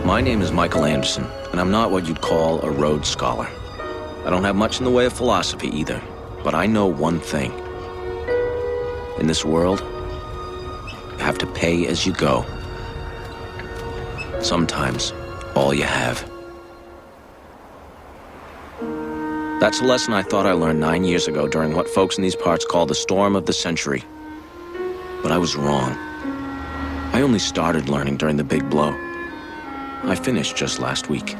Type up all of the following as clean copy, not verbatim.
My name is Michael Anderson, and I'm not what you'd call a Rhodes Scholar. I don't have much in the way of philosophy either, but I know one thing. In this world, you have to pay as you go. Sometimes, all you have. That's a lesson I thought I learned 9 years ago during what folks in these parts call the storm of the century. But I was wrong. I only started learning during the big blow. I finished just last week.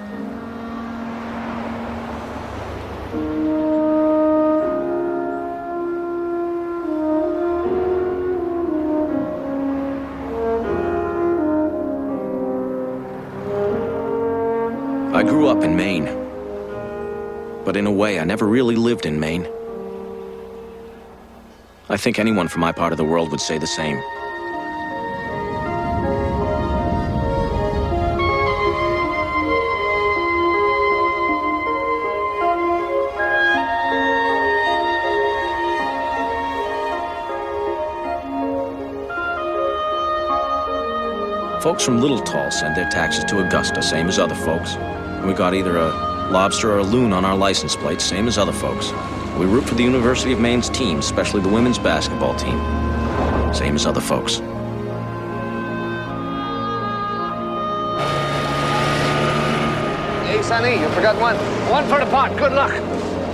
I grew up in Maine. But in a way, I never really lived in Maine. I think anyone from my part of the world would say the same. Folks from Little Tall send their taxes to Augusta, same as other folks. And we got either a lobster or a loon on our license plates, same as other folks. We root for the University of Maine's team, especially the women's basketball team, same as other folks. Hey, Sonny, you forgot one. One for the pot. Good luck.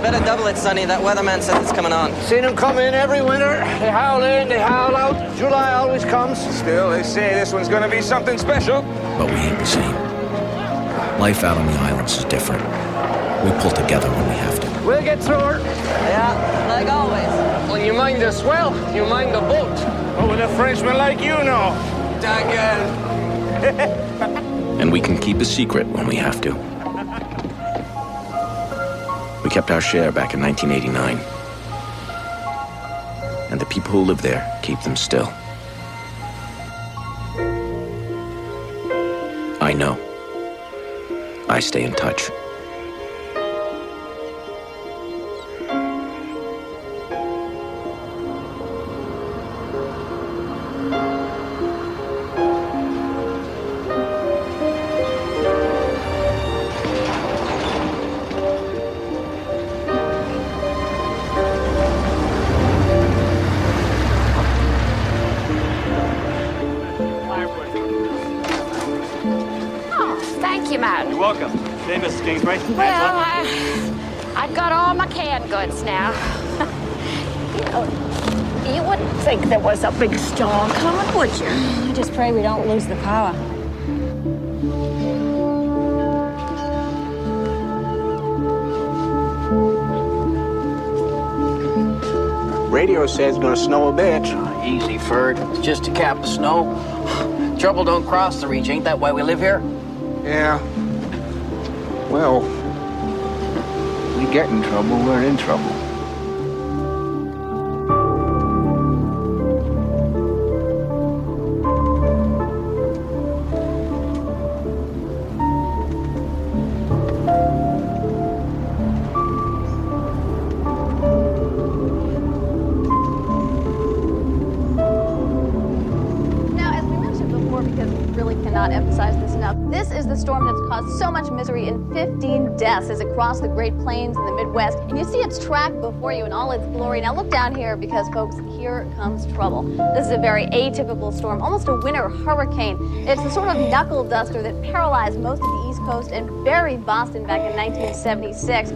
Better double it, Sonny. That weatherman says it's coming on. Seen them come in every winter. They howl in, they howl out. July always comes. Still, they say this one's gonna be something special. But we ain't the same. Life out on the islands is different. We pull together when we have to. We'll get through her. Yeah, like always. When you mind the swell, you mind the boat. What would a Frenchman like you know? Dagger. And we can keep a secret when we have to. We kept our share back in 1989. And the people who live there keep them still. I know. I stay in touch. You're welcome. Hey, Mrs. Kingsbury. Well, I've got all my canned goods now. You wouldn't think there was a big storm coming, would you? I just pray we don't lose the power. Radio says it's gonna snow a bit. Easy, Ferd. It's just a cap of snow. Trouble don't cross the reach. Ain't that why we live here? Yeah. Well, we get in trouble, we're in trouble. Emphasize this enough. This is the storm that's caused so much misery and 15 deaths as it crossed the Great Plains in the Midwest. And you see its track before you in all its glory. Now look down here because, folks, here comes trouble. This is a very atypical storm, almost a winter hurricane. It's the sort of knuckle duster that paralyzed most of the East Coast and buried Boston back in 1976.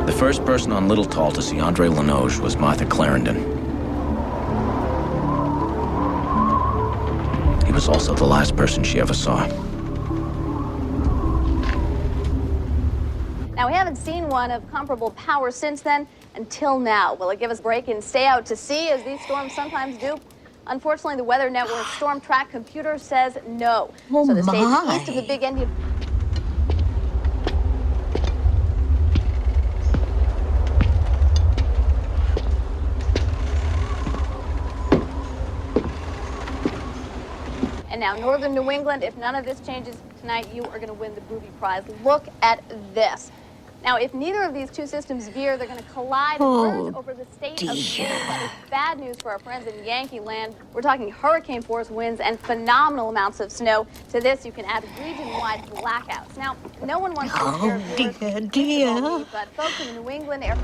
The first person on Little Tall to see Andre Lenoge was Martha Clarendon. He was also the last person she ever saw. Now, we haven't seen one of comparable power since then, until now. Will it give us a break and stay out to sea, as these storms sometimes do? Unfortunately, the Weather Network Storm Track computer says no. Oh, so the states my. east of the Big Indian... And now, northern New England, if none of this changes tonight, you are going to win the booby prize. Look at this. Now, if neither of these two systems veer, they're going to collide and merge over the state of Maine. That is bad news for our friends in Yankee land. We're talking hurricane-force winds and phenomenal amounts of snow. To this, you can add region-wide blackouts. Now, no one wants to dear. But folks in the New England area,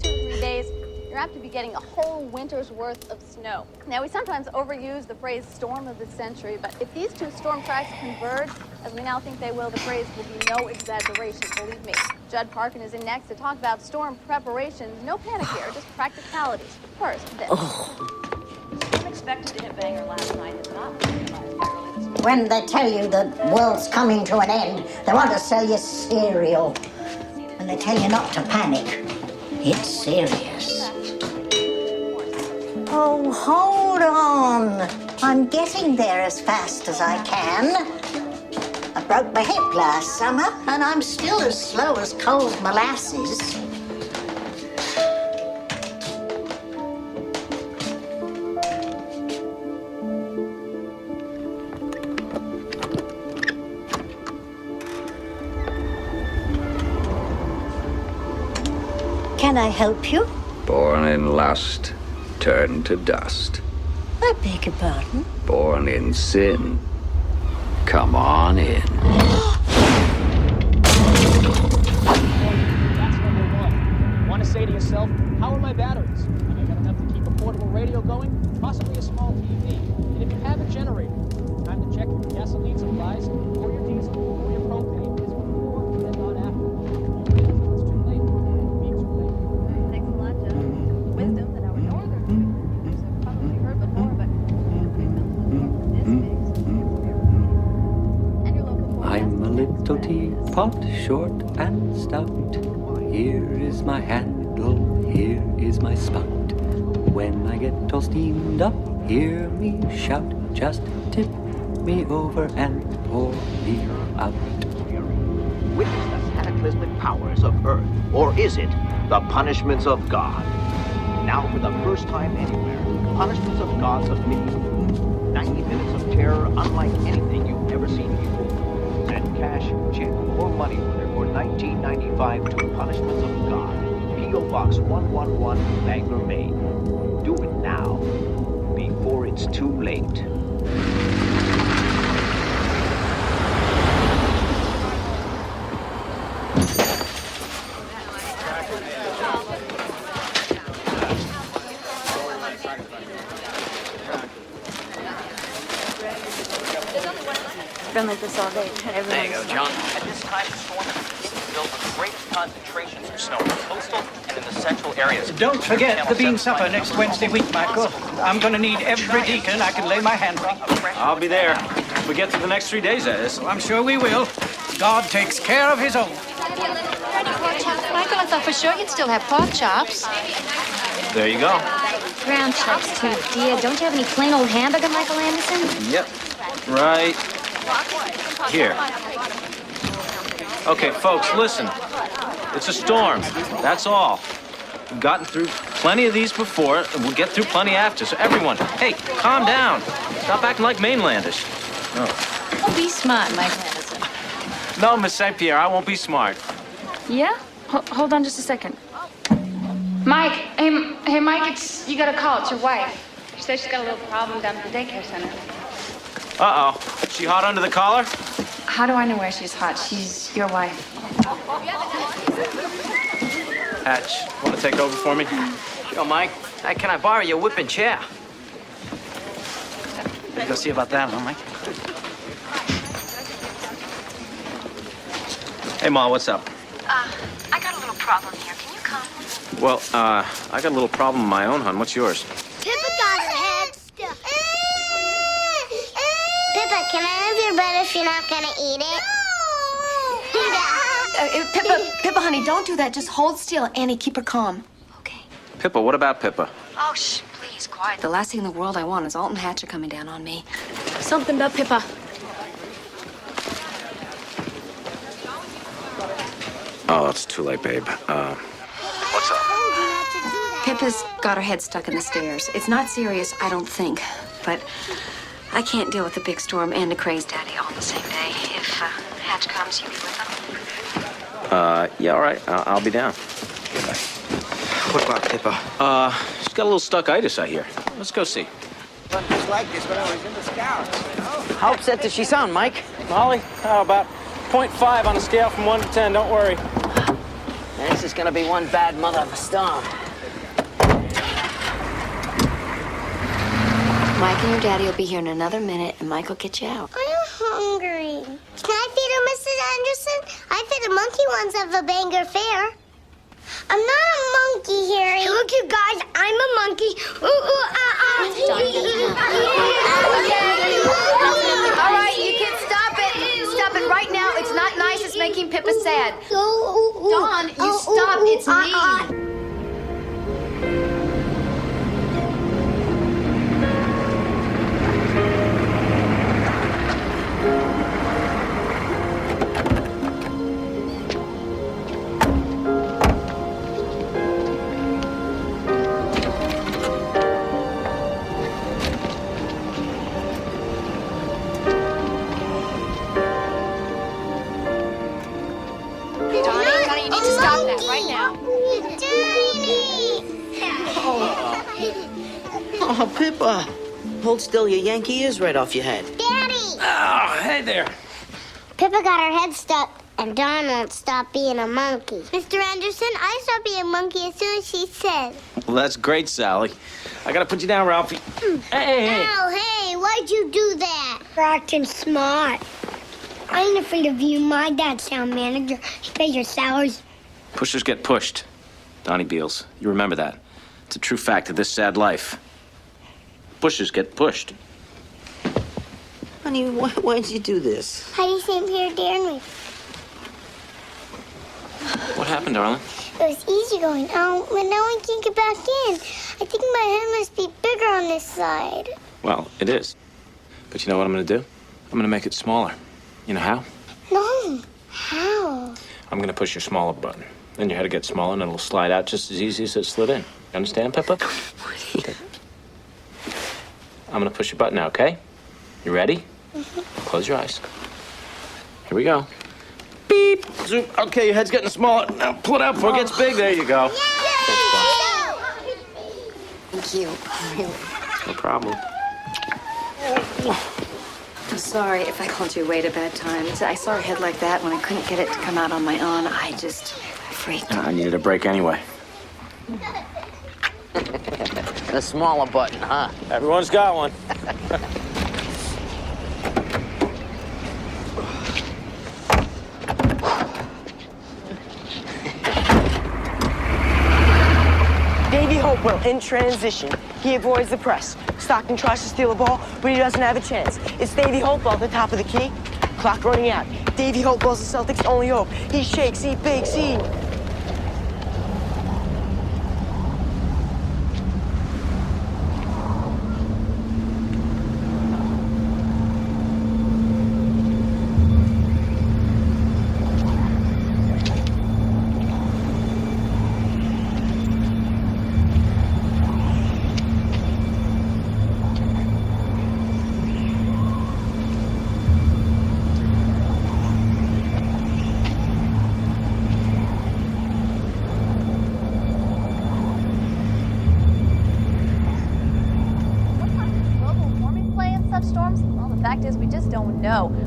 2 to 3 days, you're apt to be getting a whole winter's worth of snow. Now, we sometimes overuse the phrase storm of the century, but if these two storm tracks converge, as we now think they will, the phrase will be no exaggeration, believe me. Judd Parkin is in next to talk about storm preparations. No panic here, just practicalities. First, this. I'm expected to hit Bangor last night. It's not realized by early this morning. When they tell you the world's coming to an end, they want to sell you cereal. And they tell you not to panic. It's serious. Oh, hold on. I'm getting there as fast as I can. I broke my hip last summer, and I'm still as slow as cold molasses. Can I help you? Born in lust, turned to dust. I beg your pardon? Born in sin, come on in. That's number one. You want to say to yourself, how are my batteries? Have I got enough to keep a portable radio going? Possibly a small TV. And if you have a generator, time to check your gasoline supplies, or your diesel, or your propane. Is before and not after. It's too late. It'll be too late. Thanks a lot, Judd. Wisdom that our northern viewers have probably heard before, but this big, and your local I'm a little teapot, short and stout. Here is my handle, here is my spout. When I get all steamed up, hear me shout. Just tip me over and pour me out. Witness the cataclysmic powers of Earth, or is it the punishments of God? Now, for the first time anywhere, Punishments of God's Opinion. 90 minutes of terror unlike anything you've ever seen before. Send cash, check, or money order for $19.95 to Punishments of God, P.O. Box 111, Bangor, Maine. Do it now, before it's too late. Been like this all day. There you go, John. At this time, the storm is built with the greatest concentrations of snow in the coastal and in the central areas. Don't forget the bean supper next Wednesday week, Michael. I'm going to need every deacon I can lay my hand on. I'll be there. If we get through the next 3 days, that is. I'm sure we will. God takes care of his own. Michael, I thought for sure you'd still have pork chops. There you go. Ground chops, too, dear. Don't you have any plain old hamburger, Michael Anderson? Yep. Right here. Okay, folks, listen. It's a storm. That's all. We've gotten through plenty of these before, and we'll get through plenty after. So everyone, hey, calm down. Stop acting like mainlandish. Oh. Oh, be smart, Michael Anderson. No, Miss St. Pierre, I won't be smart. Yeah? Hold on just a second. Mike, hey, Mike, you got a call. It's your wife. She says she's got a little problem down at the daycare center. Uh-oh. She hot under the collar? How do I know where she's hot? She's your wife. Hatch, want to take over for me? Sure, Mike. Hey, can I borrow your whipping chair? Go see about that, huh, Mike? Hey, Ma, what's up? I got a little problem here. Can you come? Well, I got a little problem of my own, hon. What's yours? Pippa got her head stuck. Pippa, can I have your bread if you're not gonna eat it? Pippa, honey, don't do that. Just hold still. Annie, keep her calm. Pippa, what about Pippa? Oh, please, quiet. The last thing in the world I want is Alton Hatcher coming down on me. Something about Pippa. Oh, it's too late, babe. What's up? Pippa's got her head stuck in the stairs. It's not serious, I don't think. But I can't deal with a big storm and a crazed daddy all the same day. If Hatcher Hatch comes, you be with him? Yeah, all right. I'll be down. What about Pippa? She's got a little stuck-itis, I hear. Let's go see. But just like this when I was in the Scouts, you know? How upset does she sound, Mike? Molly, how about 0.5 on a scale from 1 to 10? Don't worry. This is gonna be one bad mother of a storm. Mike and your daddy will be here in another minute, and Mike will get you out. I'm hungry. Can I feed her, Mrs. Anderson? I fed the monkey ones at the Bangor Fair. I'm not a monkey, Harry. Look, you guys, I'm a monkey. All right, you kids, stop it. Stop it right now. It's not nice. It's making Pippa sad. Dawn, you stop. It's me. Donnie, you need to stop that right now. Oh, Pippa. Hold still, your Yankee ears right off your head. Daddy! Oh, hey there. Pippa got her head stuck, and Dawn won't stop being a monkey. Mr. Anderson, I stopped being a monkey as soon as she said. Well, that's great, Sally. I gotta put you down, Ralphie. Hey. Ow, hey, why'd you do that? You're acting smart. I ain't afraid of you. My dad's town manager. He pays your salaries. Pushers get pushed. Donnie Beals, you remember that. It's a true fact of this sad life. Pushers get pushed. Honey, why'd you do this? Heidi St. Pierre dared me. What happened, darling? It was easy going out, but now I can't get back in. I think my head must be bigger on this side. Well, it is. But you know what I'm gonna do? I'm gonna make it smaller. You know how? No. How? I'm gonna push your smaller button. Then your head will get smaller and it'll slide out just as easy as it slid in. You understand, Pippa? Okay. I'm gonna push your button now, okay? You ready? Close your eyes. Here we go. Beep. Zoom. Okay, your head's getting smaller. Now pull it out before it gets big. There you go. Thank you. No problem. I'm sorry if I called you away at a bad time. I saw her head like that when I couldn't get it to come out on my own. I just freaked. I needed a break anyway. The smaller button, huh? Everyone's got one. Davey Hopewell in transition. He avoids the press. Stockton tries to steal the ball, but he doesn't have a chance. It's Davey Hopewell at the top of the key. Clock running out. Davey Hopewell's the Celtics' only hope. He shakes, he bakes, he...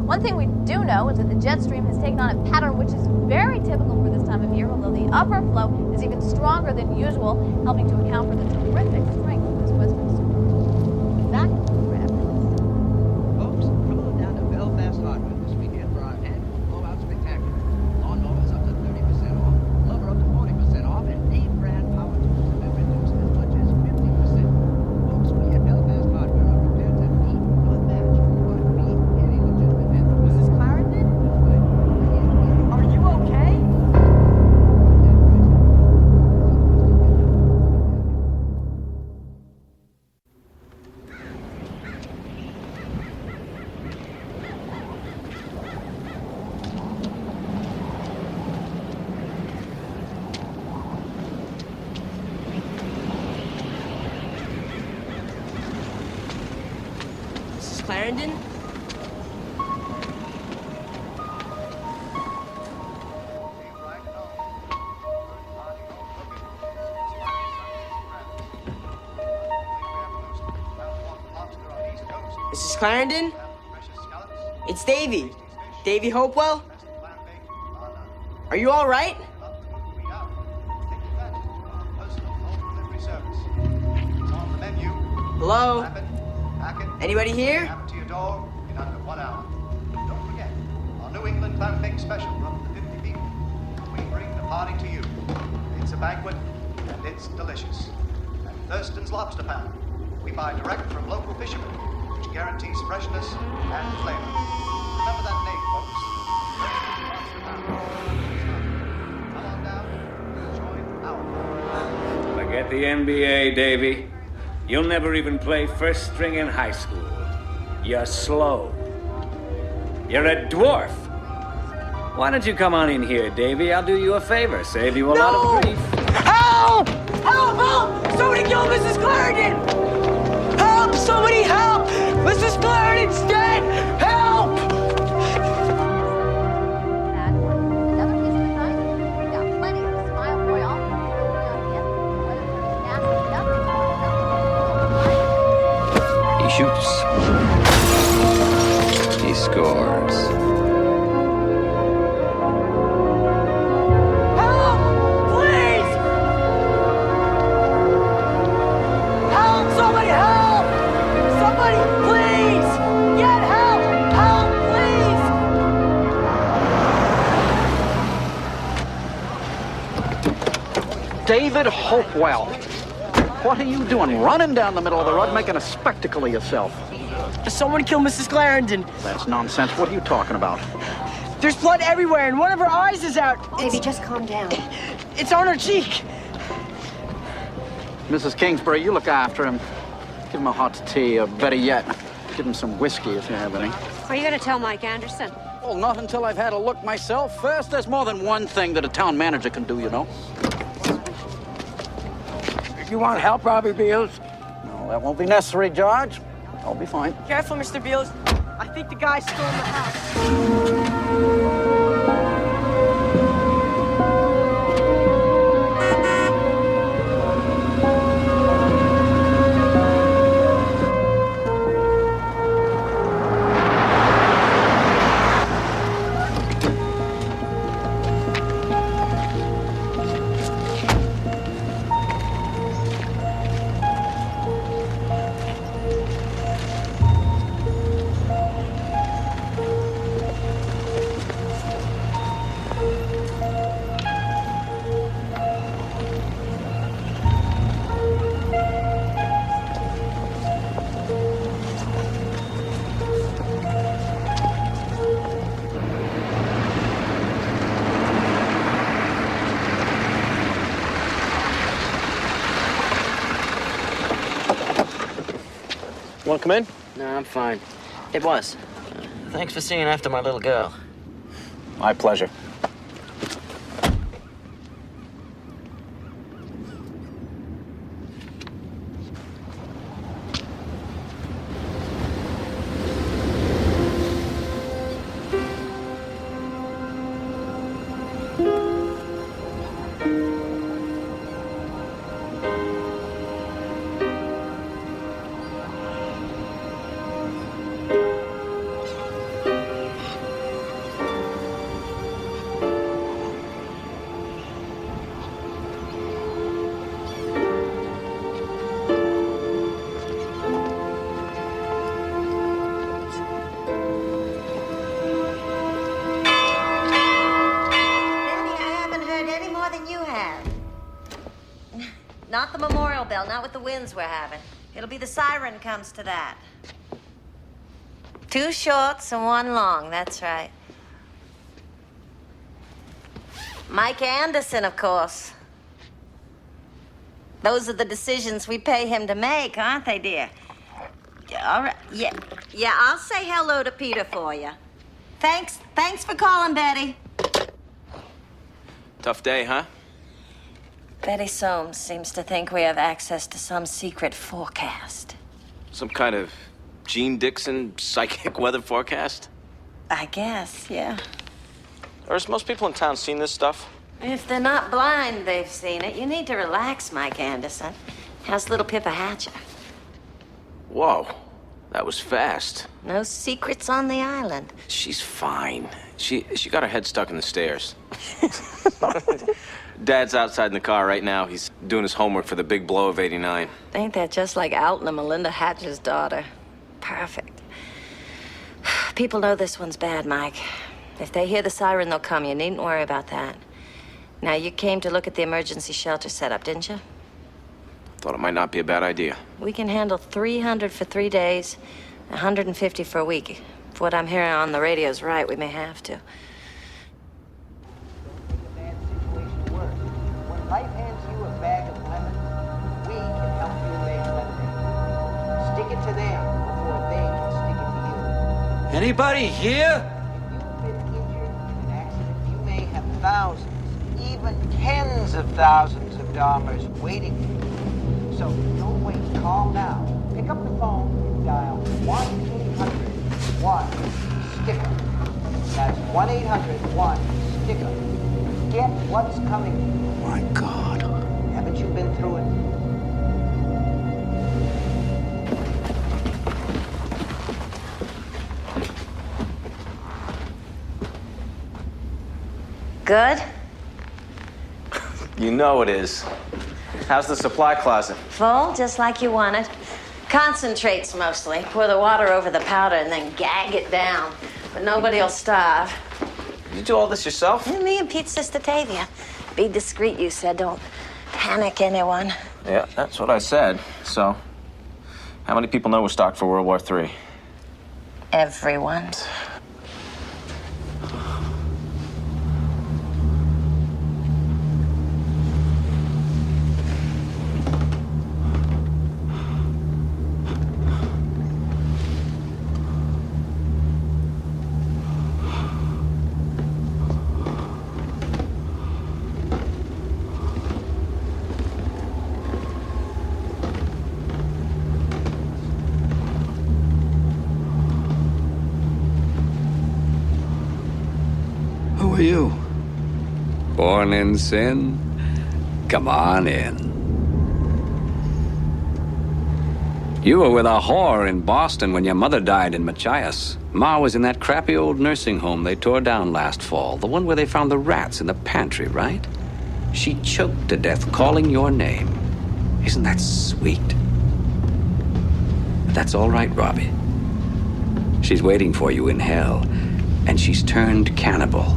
One thing we do know is that the jet stream has taken on a pattern which is very typical for this time of year, although the upper flow is even stronger than usual, helping to account for the terrific strength of this western storm. Back right after this. Folks, come on down to Belfast Hardware this weekend for our annual blowout spectacular. Lawnmowers up to 30% off, blower up to 40% off, and name brand power tools have been reduced as much as 50%. Folks, we at Belfast Hardware are prepared to meet your match. Mrs. Clarendon? Are you okay? Mrs. Clarendon? Mrs. Clarendon? It's Davy. Davy Hopewell? Are you all right? Hello? Anybody here? To your door in under 1 hour. Don't forget, our New England Pound Cake special run for 50 people. We bring the party to you. It's a banquet, and it's delicious. And Thurston's Lobster Pound. We buy direct from local fishermen, which guarantees freshness and flavor. Remember that name, folks. Come on down and join our party. Forget the NBA, Davy. You'll never even play first string in high school. You're slow. You're a dwarf. Why don't you come on in here, Davy? I'll do you a favor. Save you a lot of grief. Help! Help! Help! Somebody kill Mrs. Clarendon! Help! Somebody help! Mrs. Clarendon's dead! Help! Another piece of advice, we've got plenty of Smile Boy all on the whether it's nasty enough. He shoots. He scores. Help! Please! Help! Somebody help! Somebody, please! Get help! Help, please! David Hopewell. What are you doing? Running down the middle of the road, making a spectacle of yourself. Someone killed Mrs. Clarendon. That's nonsense. What are you talking about? There's blood everywhere, and one of her eyes is out. Davy, just calm down. It's on her cheek. Mrs. Kingsbury, you look after him. Give him a hot tea, or better yet, give him some whiskey if you have any. Are you going to tell Mike Anderson? Well, not until I've had a look myself first. There's more than one thing that a town manager can do, you know. You want help, Robbie Beals? No, that won't be necessary, George. I'll be fine. Careful, Mr. Beals. I think the guy stole the house. Want to come in? No, I'm fine. Hey, boss. Thanks for seeing after my little girl. My pleasure. Not the memorial bell, not with the winds we're having. It'll be the siren comes to that. 2 shorts and 1 long, that's right. Mike Anderson, of course. Those are the decisions we pay him to make, aren't they, dear? All right, yeah, I'll say hello to Peter for you. Thanks for calling, Betty. Tough day, huh? Betty Soames seems to think we have access to some secret forecast. Some kind of Gene Dixon psychic weather forecast? I guess, yeah. Has most people in town seen this stuff? If they're not blind, they've seen it. You need to relax, Mike Anderson. How's little Pippa Hatcher? Whoa. That was fast. No secrets on the island. She's fine. She got her head stuck in the stairs. Dad's outside in the car right now. He's doing his homework for the big blow of '89. Ain't that just like Alton and Melinda Hatch's daughter? Perfect. People know this one's bad, Mike. If they hear the siren, they'll come. You needn't worry about that. Now, you came to look at the emergency shelter setup, didn't you? Thought it might not be a bad idea. We can handle 300 for 3 days, 150 for a week. If what I'm hearing on the radio's right, we may have to. When life hands you a bag of lemons, we can help you make lemonade. Stick it to them before they can stick it to you. Anybody here? If you've been injured in an accident, you may have thousands, even tens of thousands of dollars waiting for you. So don't wait. Call now. Pick up the phone and dial 1-800-1-STICKER. That's 1-800-1-STICKER. Get what's coming. My God. Haven't you been through it? Good? You know it is. How's the supply closet? Full, just like you wanted. Concentrates mostly. Pour the water over the powder and then gag it down. But nobody'll starve. You do all this yourself? Me and Pete's sister Tavia. Be discreet, you said. Don't panic anyone. Yeah, that's what I said. So, how many people know we're stocked for World War III? Everyone. Who are you? Born in sin? Come on in. You were with a whore in Boston when your mother died in Machias. Ma was in that crappy old nursing home they tore down last fall, the one where they found the rats in the pantry, right? She choked to death calling your name. Isn't that sweet? But that's all right, Robbie. She's waiting for you in hell, and she's turned cannibal.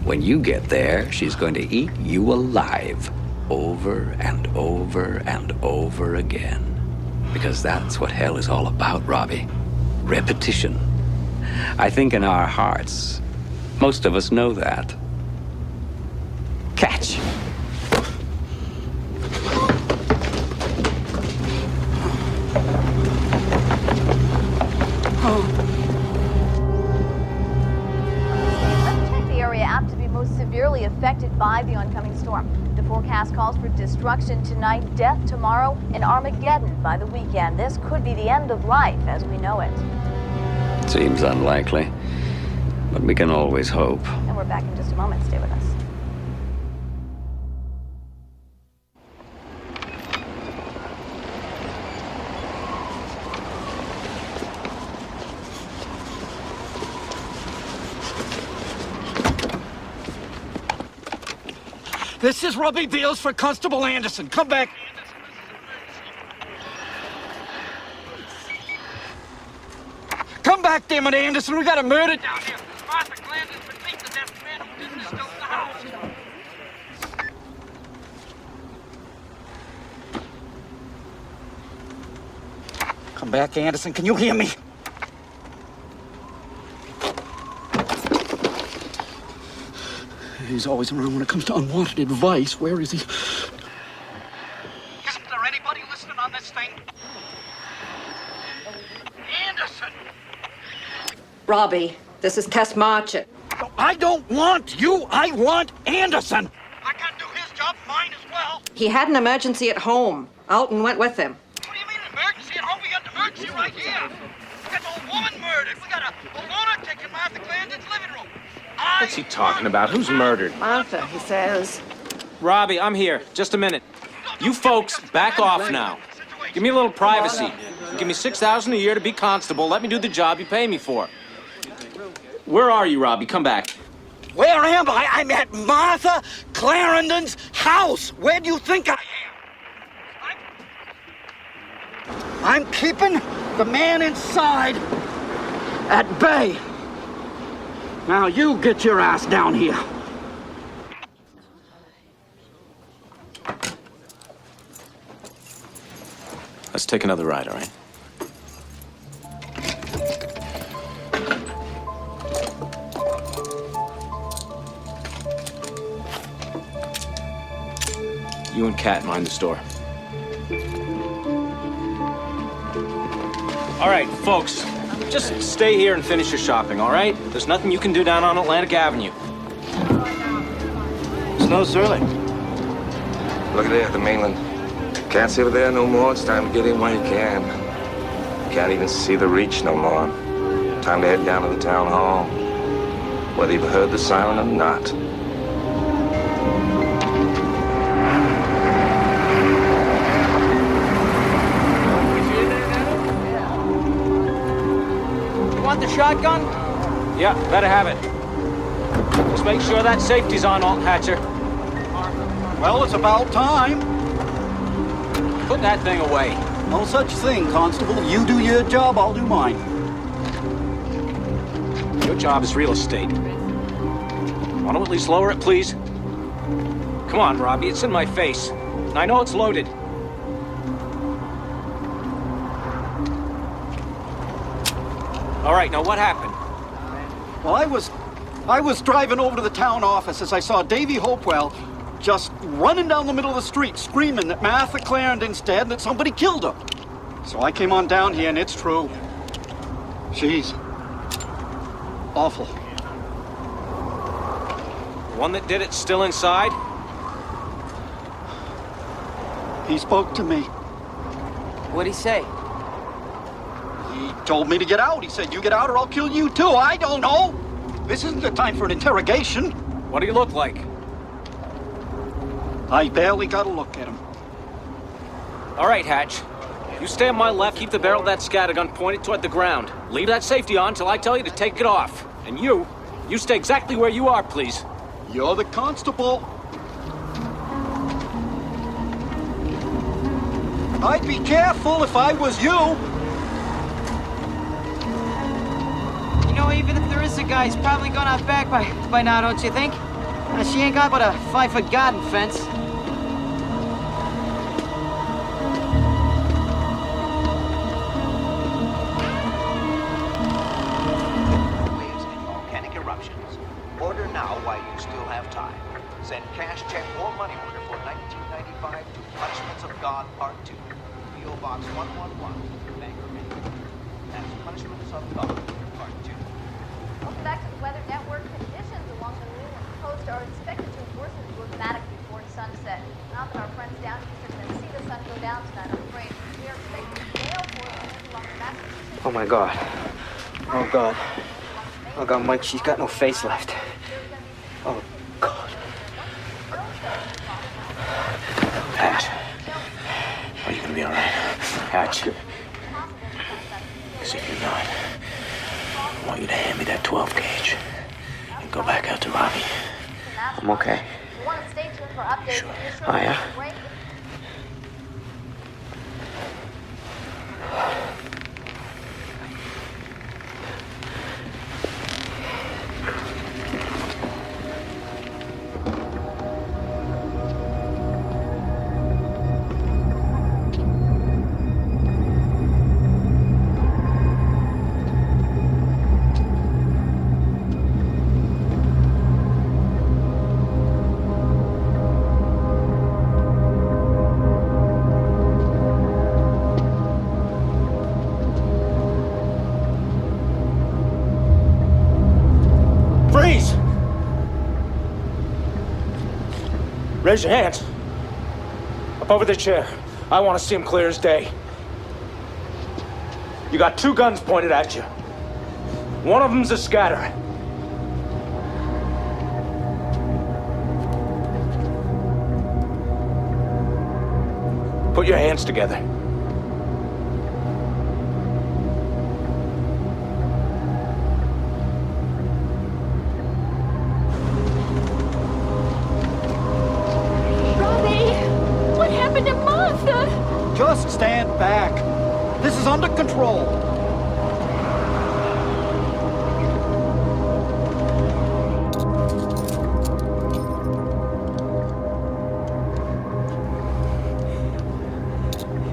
When you get there, she's going to eat you alive over and over and over again. Because that's what hell is all about, Robbie. Repetition. I think in our hearts, most of us know that. Catch. Severely affected by the oncoming storm. The forecast calls for destruction tonight, death tomorrow, and Armageddon by the weekend. This could be the end of life as we know it. Seems unlikely, but we can always hope. And we're back in just a moment. Stay with us. This is Robbie Beals for Constable Anderson. Come back. Come back, damn it, Anderson. We got a murder down here. Martha Glandon's beneath the death man who didn't still in the house. Come back, Anderson. Can you hear me? He's always around when it comes to unwanted advice. Where is he? Isn't there anybody listening on this thing? Anderson! Robbie, this is Tess Marchett. No, I don't want you. I want Anderson. I can't do his job, mine as well. He had an emergency at home. Alton went with him. What do you mean emergency at home? We got an emergency right here. We got an old woman murdered. We got a lunatic in Martha Glandon's living room. What's he talking about? Who's murdered? Martha, he says. Robbie, I'm here. Just a minute. You folks, back off now. Give me a little privacy. You give me $6,000 a year to be constable. Let me do the job you pay me for. Where are you, Robbie? Come back. Where am I? I'm at Martha Clarendon's house. Where do you think I am? I'm keeping the man inside at bay. Now you get your ass down here. Let's take another ride, all right? You and Kat mind the store. All right, folks, just stay here and finish your shopping, all right? There's nothing you can do down on Atlantic Avenue. Snow's early. Look at there, the mainland. Can't see over there no more. It's time to get in while you can. Can't even see the reach no more. Time to head down to the town hall. Whether you've heard the siren or not. You want the shotgun? Yeah, better have it. Just make sure that safety's on, Alt Hatcher. Well, it's about time. Put that thing away. No such thing, Constable. You do your job, I'll do mine. Your job is real estate. Want to at least lower it, please? Come on, Robbie, it's in my face. And I know it's loaded. All right, now what happened? Well, I was driving over to the town office as I saw Davy Hopewell just running down the middle of the street, screaming that Martha Clarendon's dead and that somebody killed her. So I came on down here, and it's true. She's awful. The one that did it still inside? He spoke to me. What'd he say? He told me to get out. He said, you get out or I'll kill you too. I don't know. This isn't the time for an interrogation. What do you look like? I barely got a look at him. All right, Hatch. You stay on my left, keep the barrel of that scattergun pointed toward the ground. Leave that safety on till I tell you to take it off. And you stay exactly where you are, please. You're the constable. I'd be careful if I was you. You know, even if there is a guy, he's probably gone out back by now, don't you think? She ain't got but a 5-foot garden fence. Waves and volcanic eruptions. Order now while you still have time. Send cash, check, or money order for 1995 to Punishments of God Part 2. P.O. Box 111, Bangor, Maine. That's Punishments of God Part 2. Welcome back to the Weather Network. Conditions along the New England coast are expected to worsen dramatically before sunset. Not that our friends down east are going to see the sun go down tonight, I'm afraid. We are expecting gale force along the Massachusetts. Oh my God. Oh God. Oh God, Mike, she's got no face left. Oh God. Hatch. Are you gonna be all right? Hatch. Because if you're not, I want you to hand me that 12 gauge and go back out to Robbie. I'm okay. You want to stay tuned for updates. Sure. Oh, yeah? Freeze! Raise your hands. Up over the chair. I want to see them clear as day. You got 2 guns pointed at you. One of them's a scatter. Put your hands together. monster! Just stand back. This is under control.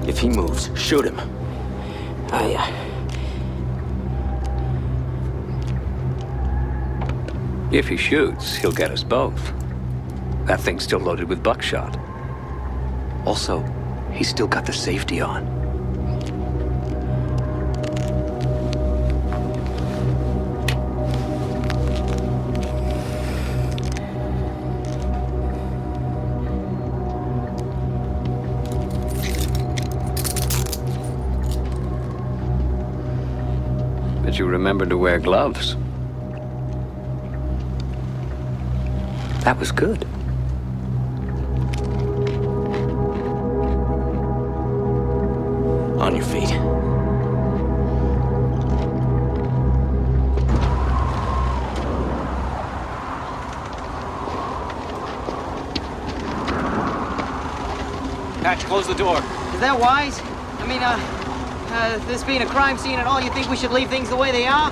If he moves, shoot him. If he shoots, he'll get us both. That thing's still loaded with buckshot. Also, he's still got the safety on. But you remember to wear gloves. That was good. On your feet. Patch, close the door. Is that wise? I mean, this being a crime scene and all, you think we should leave things the way they are?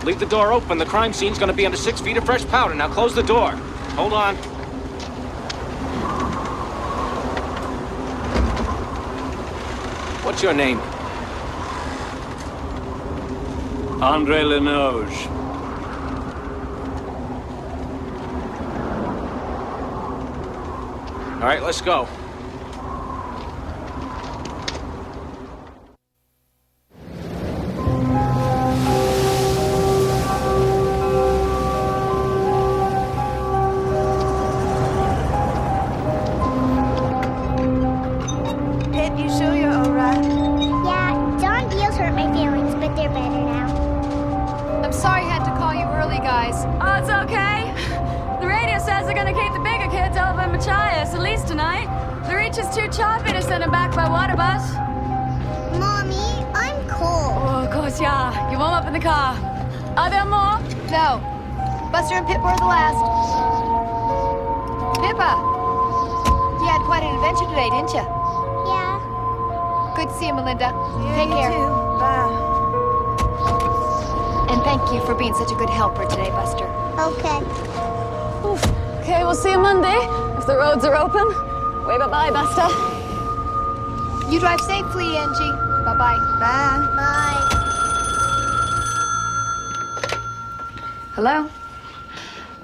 Leave the door open. The crime scene's gonna be under 6 feet of fresh powder. Now close the door. Hold on. What's your name? Andre Lenoge. All right, let's go. Pip, you sure you're all right? Yeah, Don Beals hurt my feelings, but they're better now. I'm sorry I had to call you early, guys. Oh, it's okay. The radio says they're gonna keep the bigger kids over in Machias, at least tonight. The reach is too choppy to send them back by water bus. Mommy, I'm cold. Oh, of course, yeah. You warm up in the car. Are there more? No. Buster and Pip were the last. Pippa! You had quite an adventure today, didn't you? Yeah. Good to see you, Melinda. Take care. Bye. And thank you for being such a good helper today, Buster. Okay. Oof. Okay, we'll see you Monday, if the roads are open. Wave bye-bye, Buster. You drive safely, Angie. Bye-bye. Bye. Bye. Hello?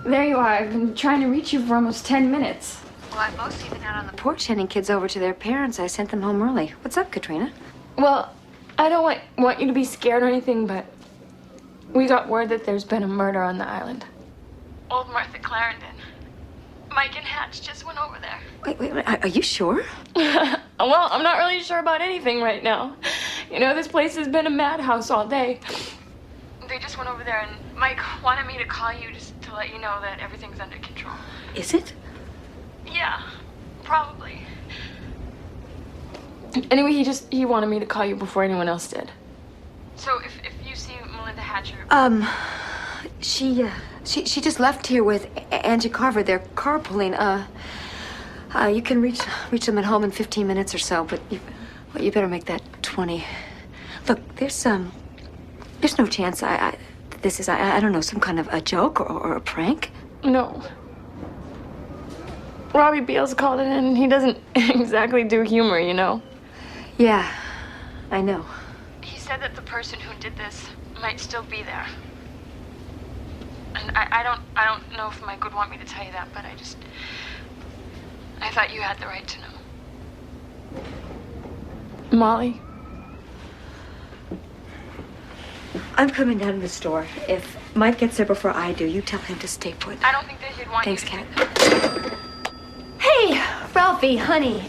There you are. I've been trying to reach you for almost 10 minutes. Well, I've mostly been out on the porch handing kids over to their parents. I sent them home early. What's up, Katrina? Well, I don't want you to be scared or anything, but we got word that there's been a murder on the island. Old Martha Clarendon. Mike and Hatch just went over there. Wait, are you sure? Well, I'm not really sure about anything right now. You know, this place has been a madhouse all day. They just went over there, and Mike wanted me to call you just to let you know that everything's under control. Is it? Yeah, probably. Anyway, he wanted me to call you before anyone else did. So if you see Melinda Hatcher... She just left here with Angie Carver. They're carpooling. You can reach them at home in 15 minutes or so, but you better make that 20. Look, there's no chance this is, I don't know, some kind of a joke or a prank? No. Robbie Beals called it in, and he doesn't exactly do humor, you know? Yeah, I know. He said that the person who did this might still be there. And I don't know if Mike would want me to tell you that, but I thought you had the right to know. Molly? I'm coming down to the store. If Mike gets there before I do, you tell him to stay put. I don't think that he'd want Thanks, you to... Kat. Hey, Ralphie, honey.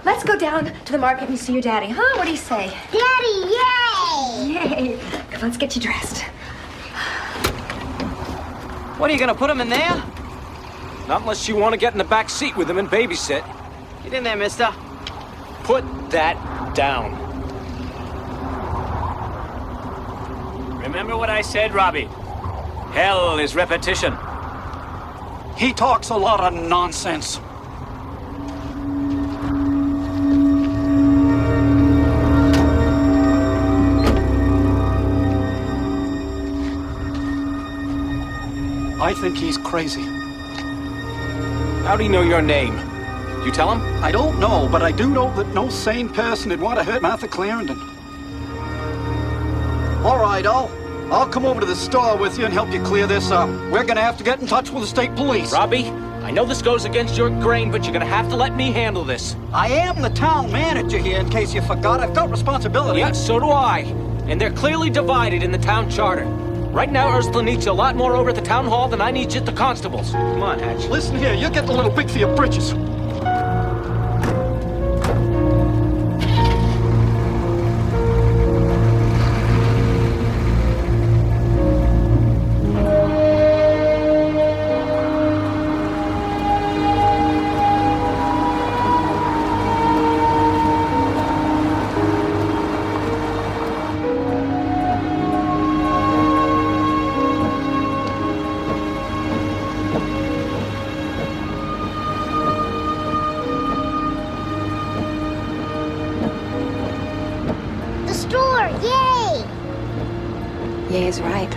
Let's go down to the market and see your daddy, huh? What do you say? Daddy, yay! Yay! Come, let's get you dressed. What, are you gonna put him in there? Not unless you want to get in the back seat with him and babysit. Get in there, mister. Put that down. Remember what I said, Robbie? Hell is repetition. He talks a lot of nonsense. I think he's crazy. How'd he know your name? You tell him? I don't know, but I do know that no sane person would want to hurt Martha Clarendon. All right, I'll come over to the store with you and help you clear this up. We're gonna have to get in touch with the state police. Robbie, I know this goes against your grain, but you're gonna have to let me handle this. I am the town manager here, in case you forgot. I've got responsibility. Yeah, so do I. And they're clearly divided in the town charter. Right now, Ursula needs you a lot more over at the town hall than I need you at the constables. Come on, Hatch. Listen here, you're getting a little big for your britches. Yeah, he's right.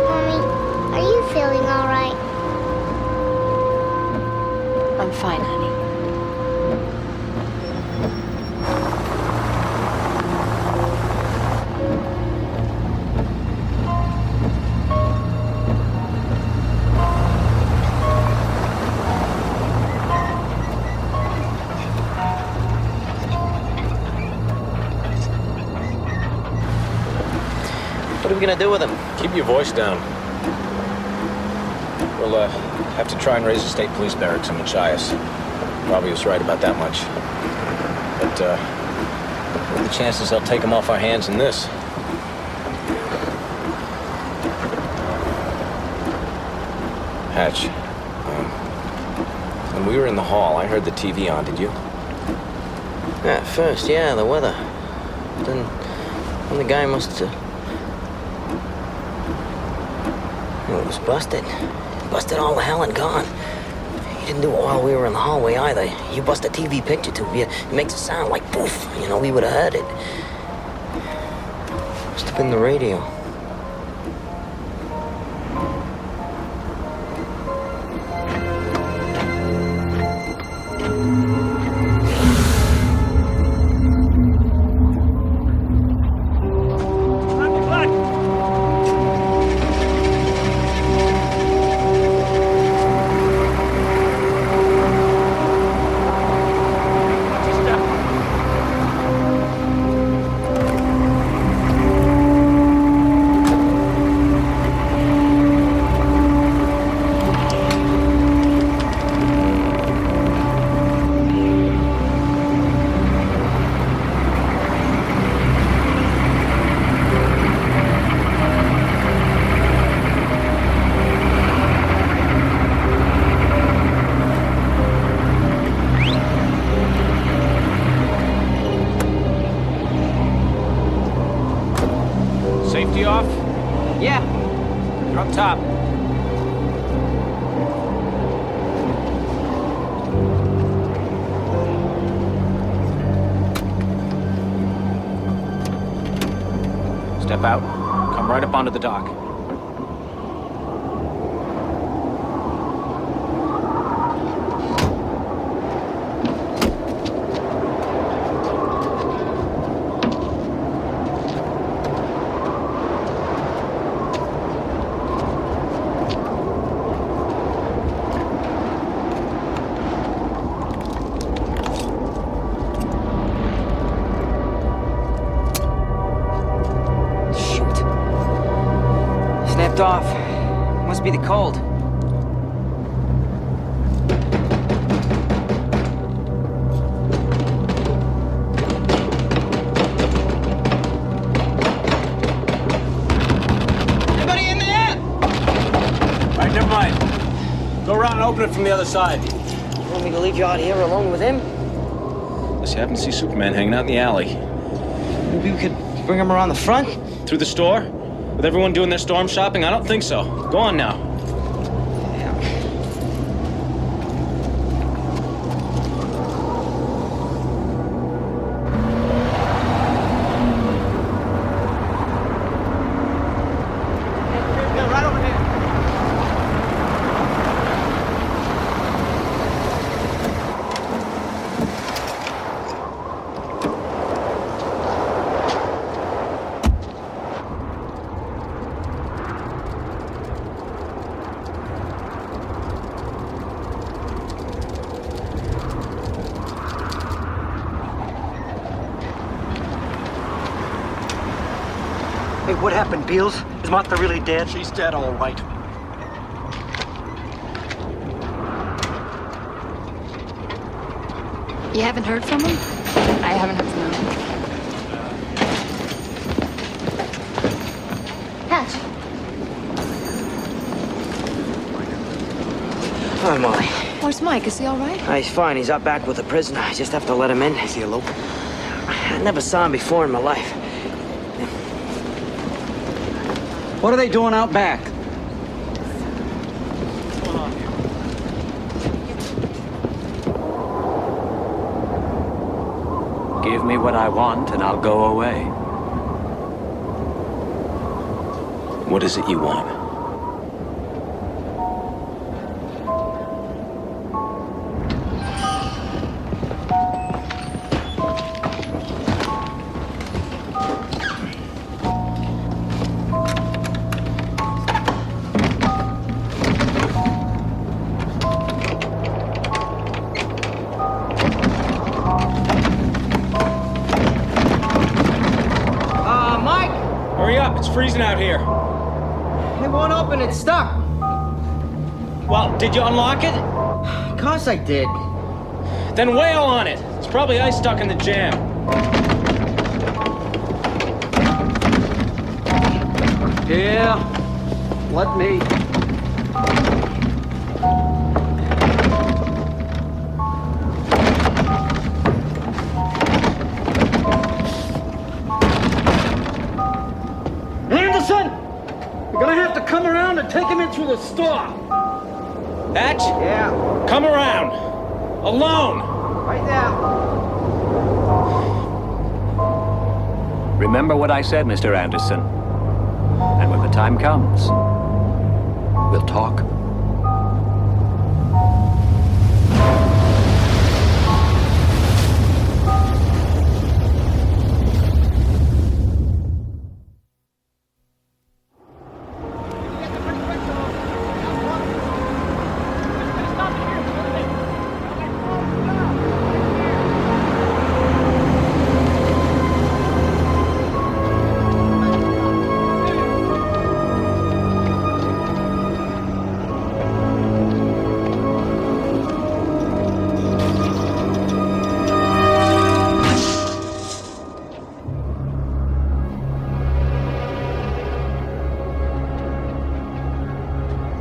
Mommy, are you feeling all right? I'm fine, honey. What are we gonna do with him? Keep your voice down. We'll have to try and raise the state police barracks in Machias. Robbie was right about that much. But what are the chances they'll take him off our hands in this? Hatch, when we were in the hall, I heard the TV on. Did you? At first, yeah, the weather. Then the guy must have... It was busted. Busted all the hell and gone. He didn't do it while we were in the hallway either. You bust a TV picture tube, it makes a sound like poof. You know, we would have heard it. Must have been the radio. Safety off? Yeah. You're up top. Step out. Come right up onto the dock. Off. Must be the cold. Anybody in there? All right, never mind. Go around and open it from the other side. You want me to leave you out here alone with him? Unless you happen to see Superman hanging out in the alley. Maybe we could bring him around the front? Through the store? With everyone doing their storm shopping? I don't think so. Go on now. what happened, Beals? Is Martha really dead? She's dead, all right. You haven't heard from him? I haven't heard from him. Hatch. Hi, Molly. Where's Mike? Is he all right? He's fine. He's out back with a prisoner. I just have to let him in. Is he a local? I never saw him before in my life. What are they doing out back? Give me what I want and I'll go away. What is it you want? Mike! Hurry up, it's freezing out here. It won't open, it's stuck. Well, did you unlock it? Of course I did. Then wail on it. It's probably ice stuck in the jam. Here. Let me. Anderson! You're gonna have to come around and take him in through the store. Hatch? Yeah. Come around. Alone. Right now. Remember what I said, Mr. Anderson. And when the time comes, we'll talk.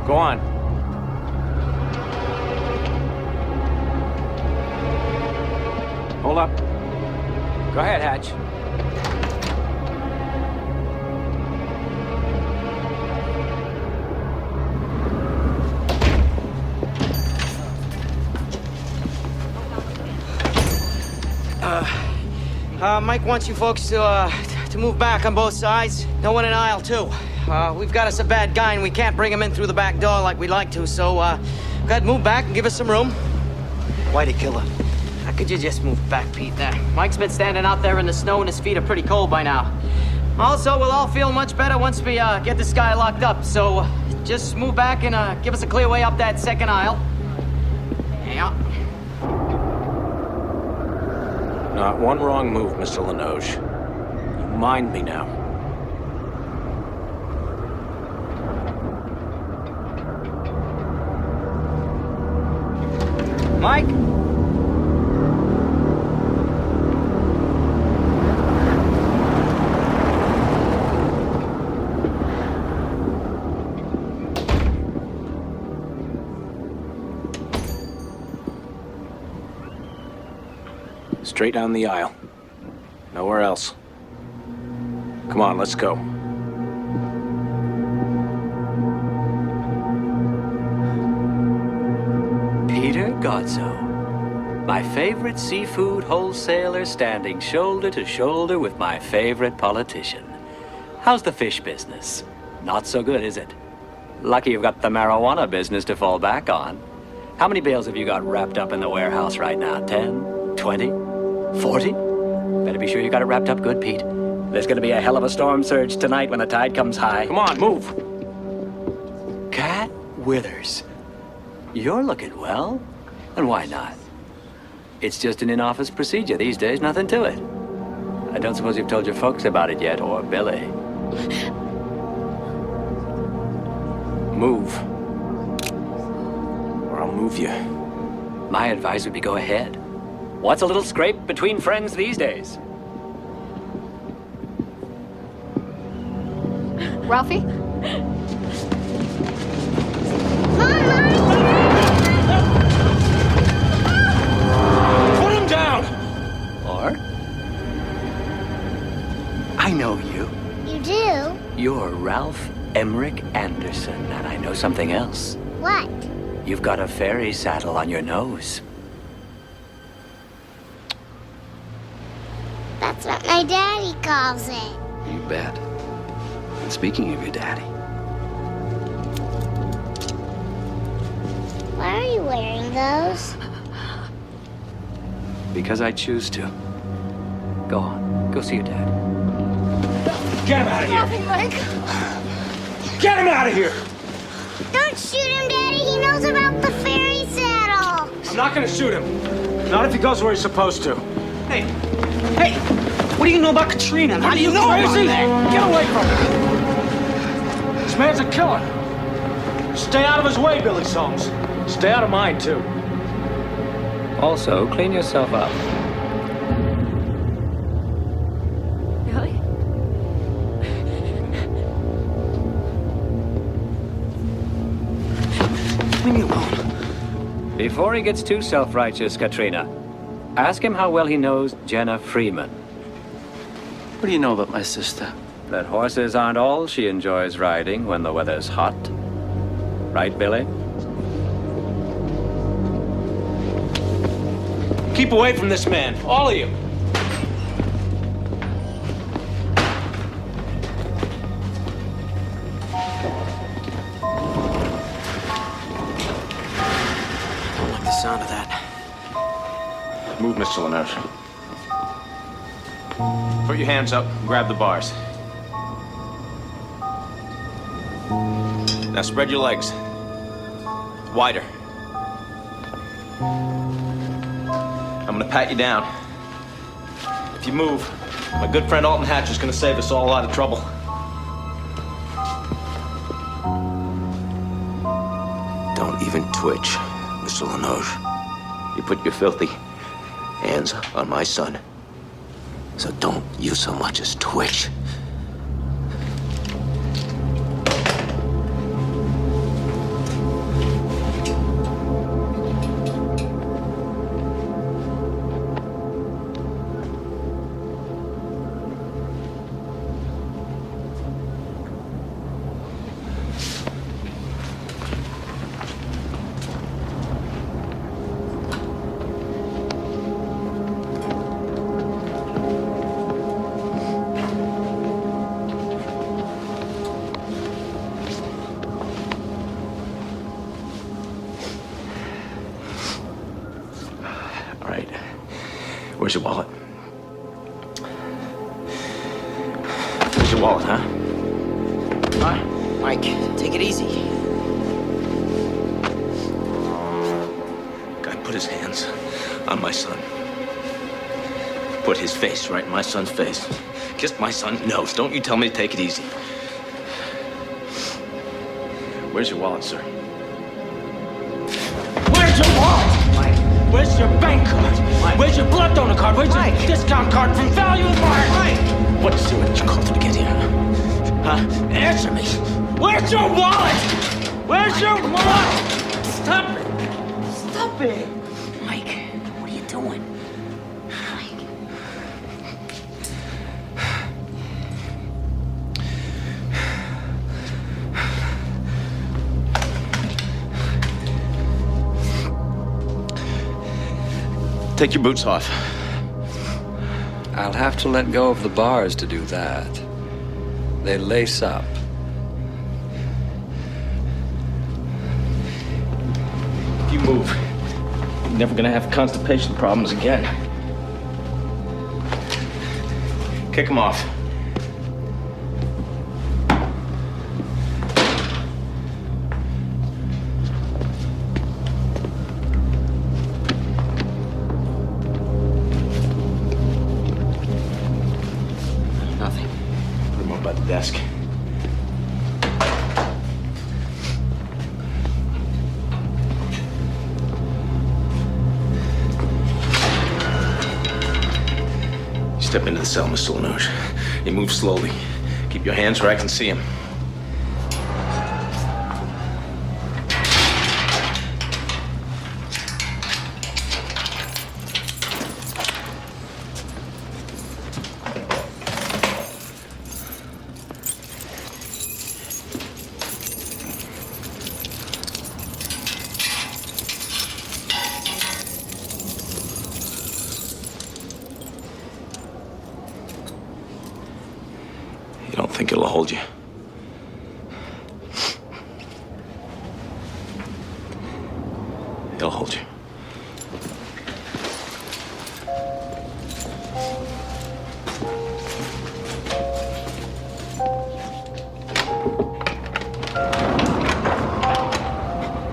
Go on. Hold up. Go ahead, Hatch. Mike wants you folks to move back on both sides. No one in aisle two. We've got us a bad guy and we can't bring him in through the back door like we'd like to, so, go ahead, move back and give us some room. Why'd he kill her? Could you just move back, Pete? Mike's been standing out there in the snow and his feet are pretty cold by now. Also, we'll all feel much better once we, get this guy locked up, so just move back and, give us a clear way up that second aisle. Yeah. Not one wrong move, Mr. Lengerich. You mind me now. Mike? Straight down the aisle. Nowhere else. Come on, let's go. Peter Gozzo, my favorite seafood wholesaler standing shoulder to shoulder with my favorite politician. How's the fish business? Not so good, is it? Lucky you've got the marijuana business to fall back on. How many bales have you got wrapped up in the warehouse right now? 10? 20? 40? Better be sure you got it wrapped up good, Pete. There's gonna be a hell of a storm surge tonight when the tide comes high. Come on, move. Cat Withers. You're looking well. And why not? It's just an in-office procedure these days, nothing to it. I don't suppose you've told your folks about it yet, or Billy. Move. Or I'll move you. My advice would be go ahead. What's a little scrape between friends these days? Ralphie? Put him down! Or? I know you. You do? You're Ralph Emmerich Anderson, and I know something else. What? You've got a fairy saddle on your nose. That's what my daddy calls it. You bet. And speaking of your daddy, Why are you wearing those? because I choose to. Go on, go see your dad. Get him out of here! Nothing, Mike. Get him out of here! Don't shoot him, Daddy. He knows about the fairy saddle. I'm not gonna shoot him. Not if he goes where he's supposed to. Hey, hey! What do you know about Katrina? How do you know about that? Get away from him! This man's a killer. Stay out of his way, Billy Soames. Stay out of mine, too. Also, clean yourself up. Really? Leave me alone. Before he gets too self-righteous, Katrina, ask him how well he knows Jenna Freeman. what do you know about my sister? That horses aren't all she enjoys riding when the weather's hot. Right, Billy? Keep away from this man, all of you. I don't like the sound of that. Move, Mr. Lengerich. Put your hands up and grab the bars. Now spread your legs. Wider. I'm gonna pat you down. If you move, my good friend Alton Hatch is gonna save us all a lot of trouble. Don't even twitch, Mr. Lengerich. You put your filthy hands on my son. So don't you so much as twitch. Where's your wallet? Where's your wallet, huh? Mike, take it easy. Guy put his hands on my son. Put his face right in my son's face. Kissed my son's nose. Don't you tell me to take it easy. Where's your wallet, sir? Where's your wallet? Mike. Where's your bank card? Mike. Where's your blood donor card? Where's your discount card from Value Mart? Mike. What steward did you call through to get here? Huh? Answer me. Where's your wallet? Where's your wallet? Stop it. Stop it. Mike, what are you doing? Take your boots off. I'll have to let go of the bars to do that. They lace up. If you move, you're never gonna have constipation problems again. Kick him off. Nothing. Put him up by the desk. Step into the cell, Mr. Lengerich. You move slowly. Keep your hands where I can see them. You don't think it'll hold you? It'll hold you.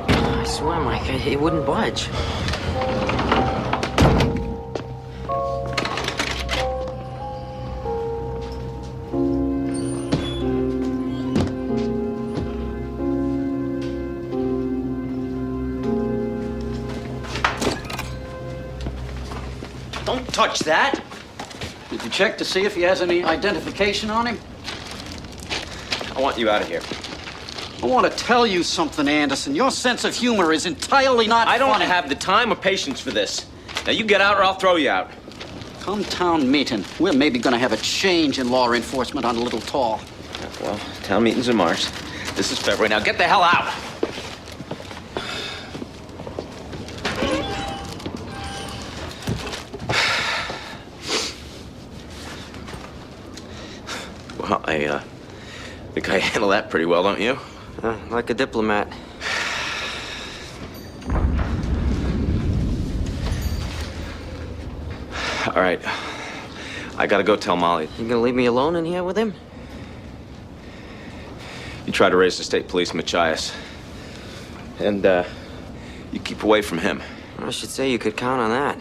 I swear, Mike, it wouldn't budge. Don't touch that. Did you check to see if he has any identification on him? I want you out of here. I want to tell you something, Anderson. Your sense of humor is entirely not I don't funny. have the time or patience for this. Now you get out or I'll throw you out. Come town meeting, we're maybe going to have a change in law enforcement on Little Tall. Well, town meeting's in March. This is February. Now get the hell out. Well, I think I handle that pretty well, don't you? Like a diplomat. All right. I gotta go tell Molly. You gonna leave me alone in here with him? You try to raise the state police, Machias. And, you keep away from him. I should say you could count on that.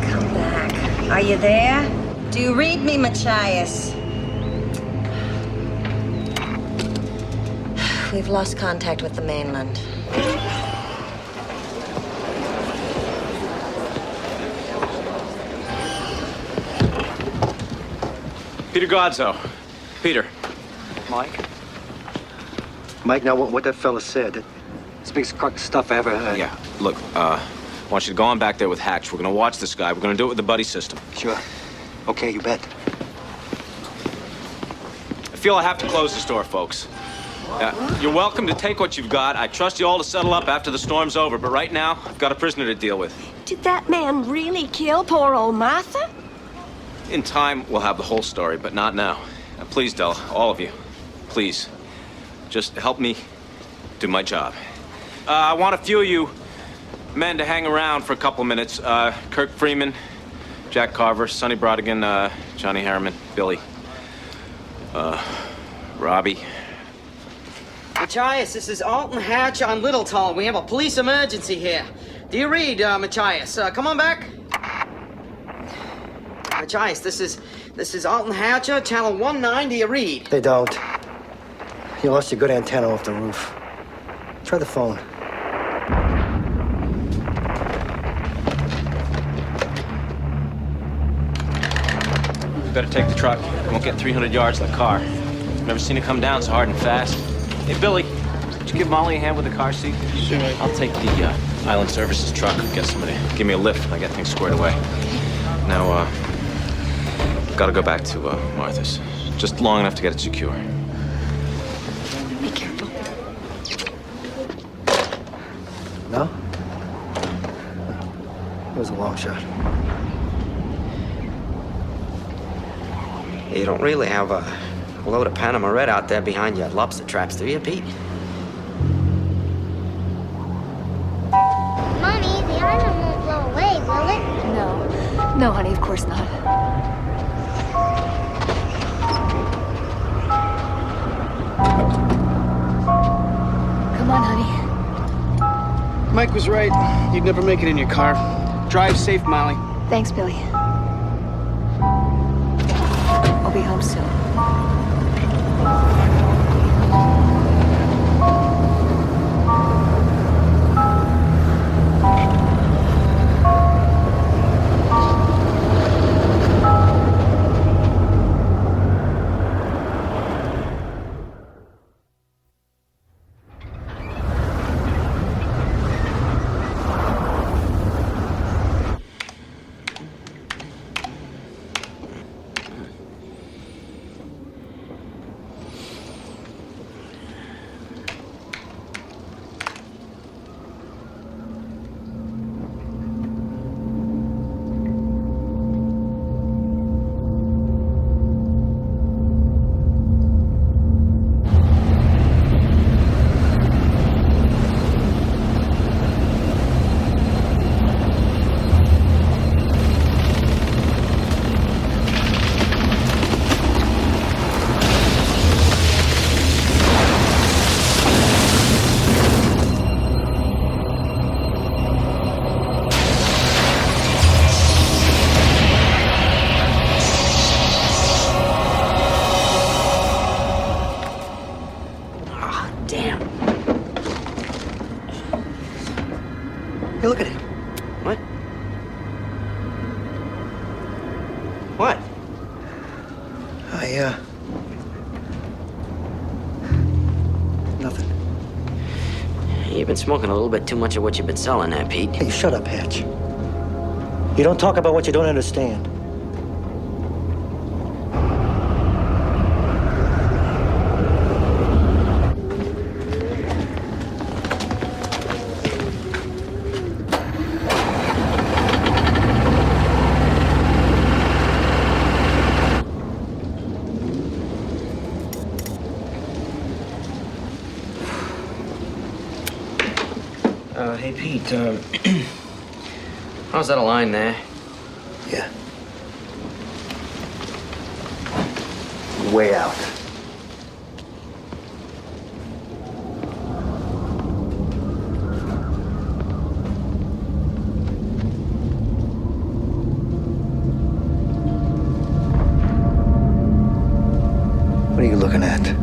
Come back. Are you there? Do you read me, Machias? We've lost contact with the mainland. Peter Godzo. Peter. Mike? Mike, now what that fella said, it's the biggest crock of stuff I ever heard. Yeah, look, I want you to go on back there with Hatch. We're gonna watch this guy. We're gonna do it with the buddy system. Sure. Okay, you bet. I feel I have to close the store, folks. You're welcome to take what you've got. I trust you all to settle up after the storm's over, but right now, I've got a prisoner to deal with. Did that man really kill poor old Martha? In time, we'll have the whole story, but not now. Please, Della, all of you, please, just help me do my job. I want a few of you men to hang around for a couple minutes. Kirk Freeman, Jack Carver, Sonny Brodigan, Johnny Harriman, Billy, Robbie. Machias, this is Alton Hatch on Little Tall. We have a police emergency here. Do you read, Machias? Come on back. Machias, this is Alton Hatcher, channel 19. Do you read? They don't. You lost your good antenna off the roof. Try the phone. You better take the truck. We won't get 300 yards in the car. Never seen it come down so hard and fast. Hey, Billy, could you give Molly a hand with the car seat? Sure. I'll take the Island Services truck and get somebody to give me a lift when I get things squared away. Now, gotta go back to Martha's. Just long enough to get it secure. Be careful. No? It was a long shot. You don't really have a load of Panama Red out there behind your lobster traps, do you, Pete? Mommy, the island won't blow away, will it? No. No, honey, of course not. Come on, honey. Mike was right. You'd never make it in your car. Drive safe, Molly. Thanks, Billy. I'll be home soon. What? Nothing. You've been smoking a little bit too much of what you've been selling there, Pete. Hey, shut up, Hatch. You don't talk about what you don't understand. Hey, Pete, how's that a line there? Yeah. Way out. What are you looking at?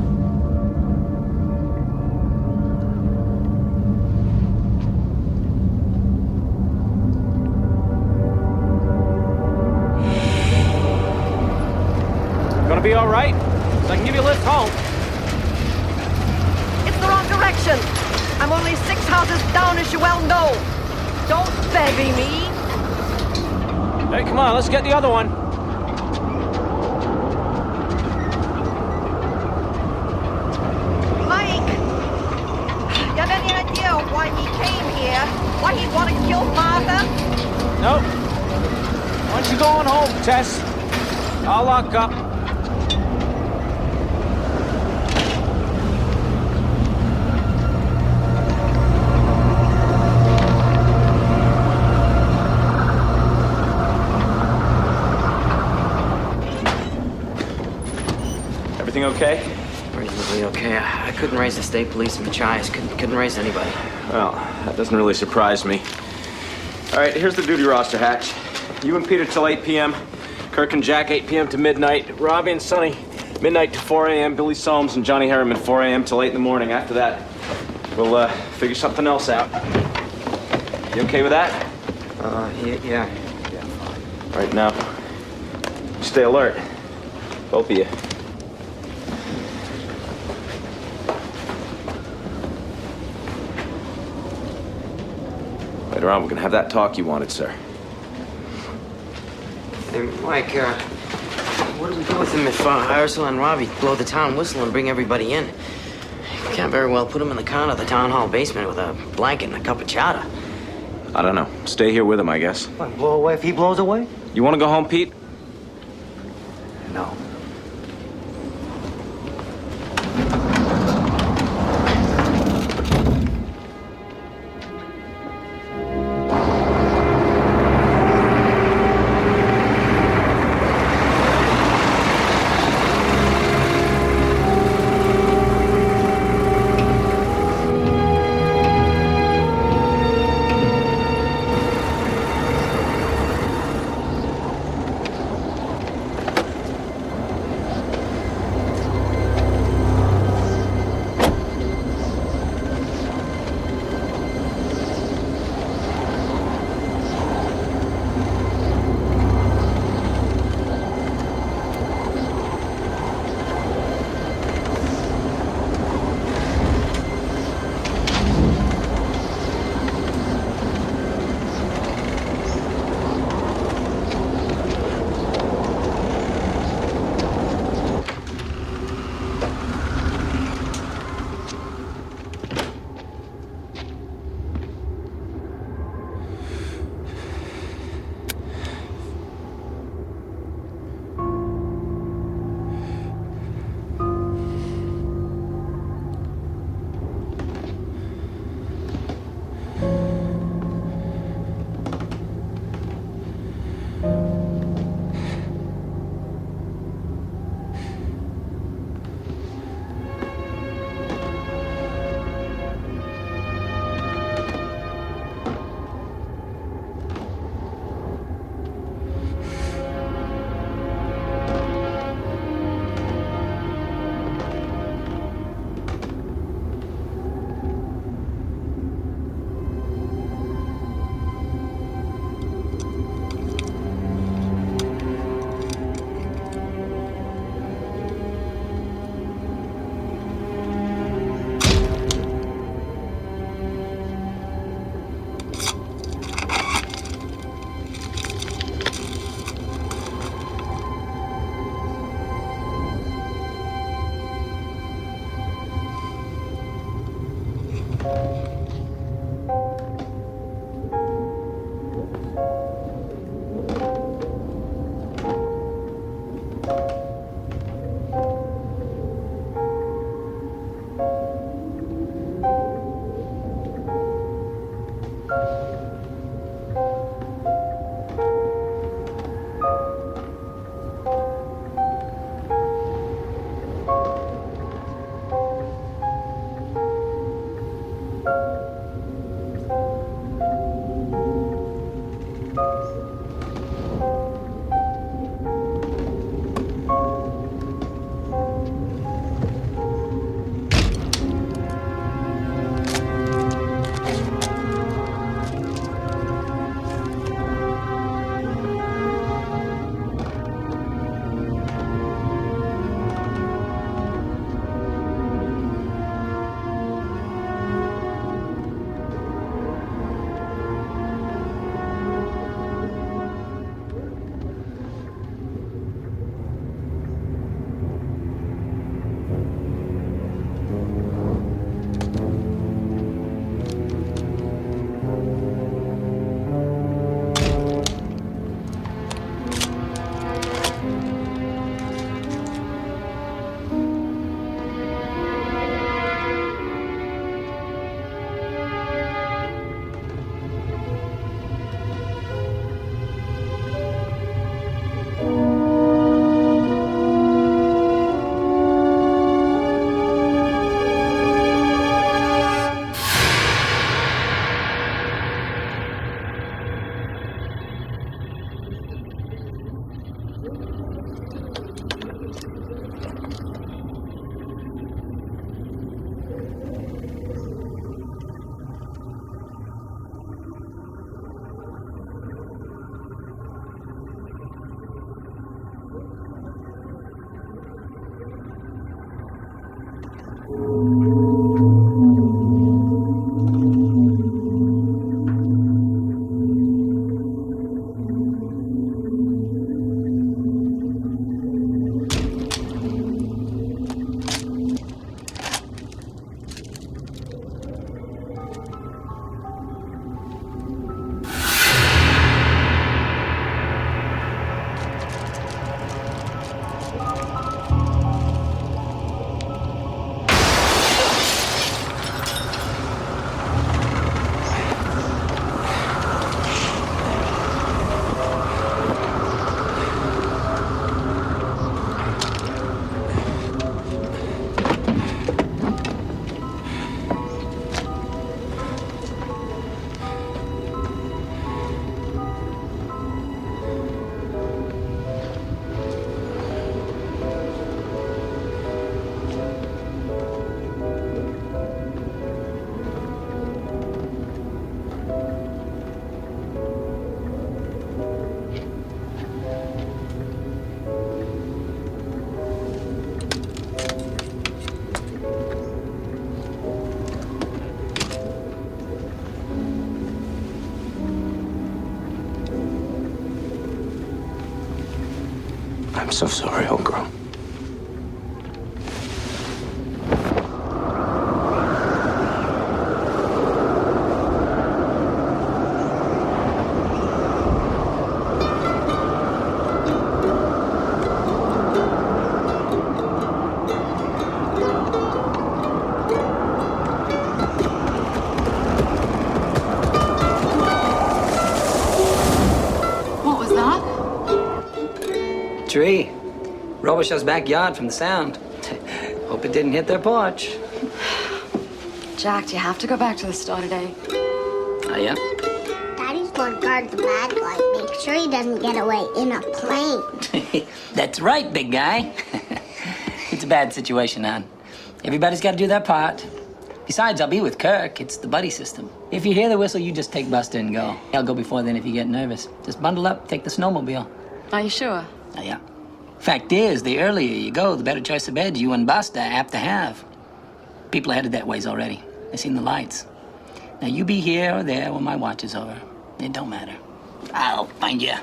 Gonna be all right? So I can give you a lift home. It's the wrong direction. I'm only 6 houses down, as you well know. Don't baby me. Hey, come on, let's get the other one. Mike, you have any idea why he came here? Why he'd want to kill Martha? Nope. Why don't you go on home, Tess? I'll lock up. Everything okay? Reasonably okay. I couldn't raise the state police and Machias. Couldn't raise anybody. Well, that doesn't really surprise me. All right, here's the duty roster, Hatch. You and Peter till 8 p.m. Kirk and Jack, 8 p.m. to midnight. Robbie and Sonny, midnight to 4 a.m. Billy Soames and Johnny Harriman, 4 a.m. till 8 in the morning. After that, we'll figure something else out. You okay with that? Yeah. All right, now, stay alert. Both of you. Later on, we're gonna have that talk you wanted, sir. Hey, Mike, what do we do with him if Ursula and Robbie blow the town whistle and bring everybody in? You can't very well put him in the corner of the town hall basement with a blanket and a cup of chowder. I don't know. Stay here with him, I guess. What, blow away if he blows away? You want to go home, Pete? No. I'm so sorry, homegirl. What was that? Tree. Robishaw's backyard from the sound. Hope it didn't hit their porch. Jack, do you have to go back to the store today? Oh, yeah? Daddy's gonna guard the bad guy. Make sure he doesn't get away in a plane. That's right, big guy. It's a bad situation, hon. Everybody's got to do their part. Besides, I'll be with Kirk. It's the buddy system. If you hear the whistle, you just take Buster and go. I'll go before then if you get nervous. Just bundle up, take the snowmobile. Are you sure? Oh, yeah. Fact is, the earlier you go, the better choice of beds you and Buster are apt to have. People are headed that ways already. They've seen the lights. Now, you be here or there when my watch is over. It don't matter. I'll find you.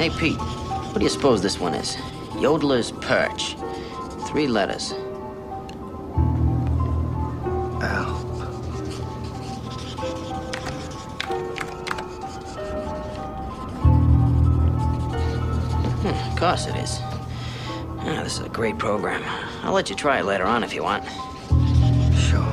Hey, Pete, what do you suppose this one is? Yodeler's Perch. 3 letters. Of course it is. Ah, this is a great program. I'll let you try it later on if you want. Sure.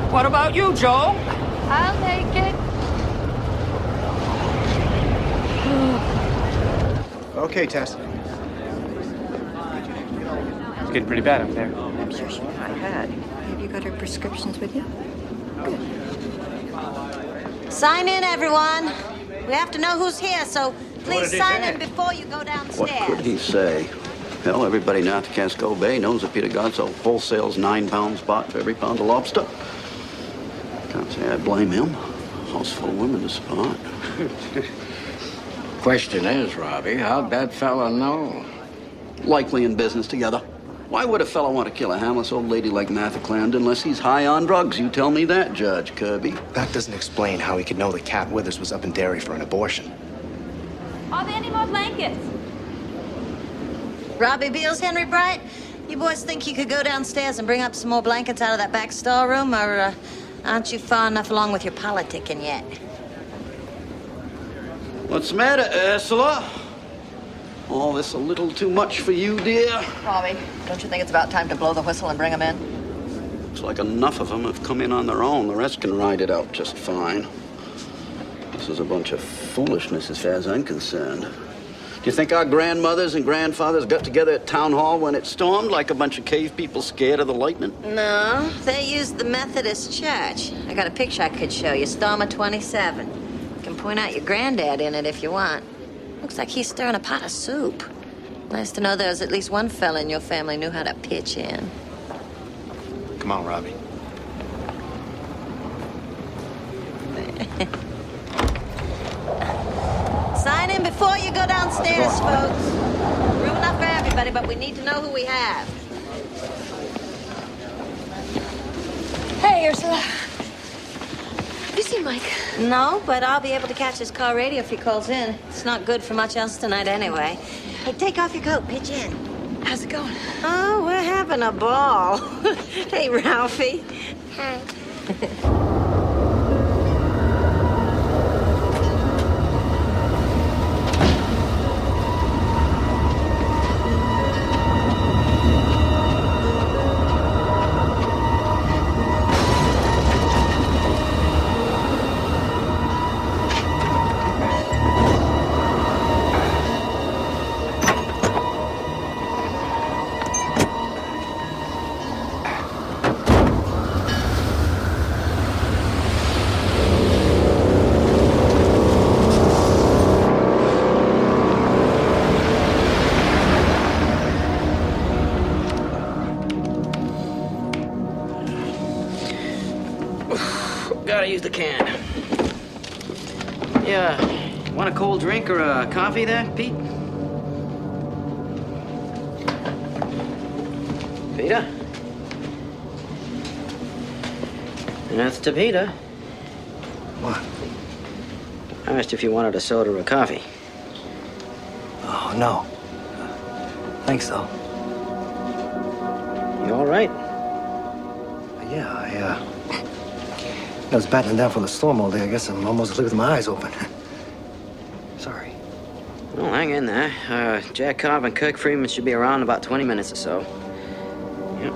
What about you, Joe? I'll take it. Okay, Tess. It's getting pretty bad up there. I'm sure she might have. Have you got her prescriptions with you? Good. Sign in, everyone. We have to know who's here, so please sign in before you go downstairs. What could he say? Hell, everybody now at the Casco Bay knows that Peter Godso wholesales 9-pound spot for every pound of lobster. Can't say I blame him. House full of women to spot. Question is, Robbie, how'd that fella know? Likely in business together. Why would a fellow want to kill a harmless old lady like Martha Clarendon unless he's high on drugs? You tell me that, Judge Kirby. That doesn't explain how he could know that Cat Withers was up in Derry for an abortion. Are there any more blankets? Robbie Beals, Henry Bright, you boys think you could go downstairs and bring up some more blankets out of that back storeroom, or aren't you far enough along with your politicking yet? What's the matter, Ursula? All this a little too much for you, dear? Bobby, don't you think it's about time to blow the whistle and bring them in? Looks like enough of them have come in on their own. The rest can ride it out just fine. This is a bunch of foolishness as far as I'm concerned. Do you think our grandmothers and grandfathers got together at town hall when it stormed like a bunch of cave people scared of the lightning? No, they used the Methodist church. I got a picture I could show you, Stormer 27. You can point out your granddad in it if you want. Looks like he's stirring a pot of soup. Nice to know there's at least one fella in your family knew how to pitch in. Come on, Robbie. Sign in before you go downstairs, folks. Room enough for everybody, but we need to know who we have. Hey, Ursula. Have you seen Mike? No, but I'll be able to catch his car radio if he calls in. It's not good for much else tonight anyway. Hey, take off your coat, pitch in. How's it going? Oh, we're having a ball. Hey, Ralphie. Hi. Gotta use the can. Yeah, want a cold drink or a coffee there, Pete? Peter? That's to Peter. What? I asked if you wanted a soda or a coffee. Oh, no. Thanks, though. You all right? Yeah, I was battling down from the storm all day. I guess I'm almost asleep with my eyes open. Sorry. Well, hang in there. Jack Cobb and Kirk Freeman should be around in about 20 minutes or so. Yep.